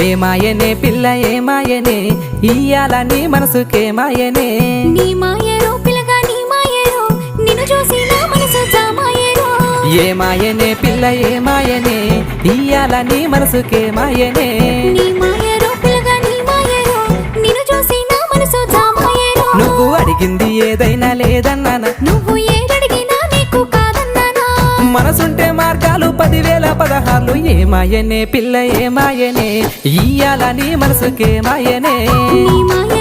ఏమాయనే పిల్ల ఏమాయనే ఇయ్యాల నీ మనసుకే మాయనే నీ మాయరో పిల్లగా నీ మాయరో నిన్ను చూసి నా మనసు జామాయరో ఏమాయనే పిల్ల ఏమాయనే ఇయ్యాల నీ మనసుకే మాయనే నీ మాయరో పిల్లగా నీ మాయరో నిన్ను చూసి నా మనసు జామాయరో నువ్వు అడిగింది ఏదైనా లేదన్నానా నువ్వు ఏదడిగినా నీకు కాదన్నానా మనసుంటే మార్గాలు 10,000 16 ఏమాయనే పిల్ల ఏమాయనే ఇయ్యాల నీ మనసుకే మాయనే నీ మాయ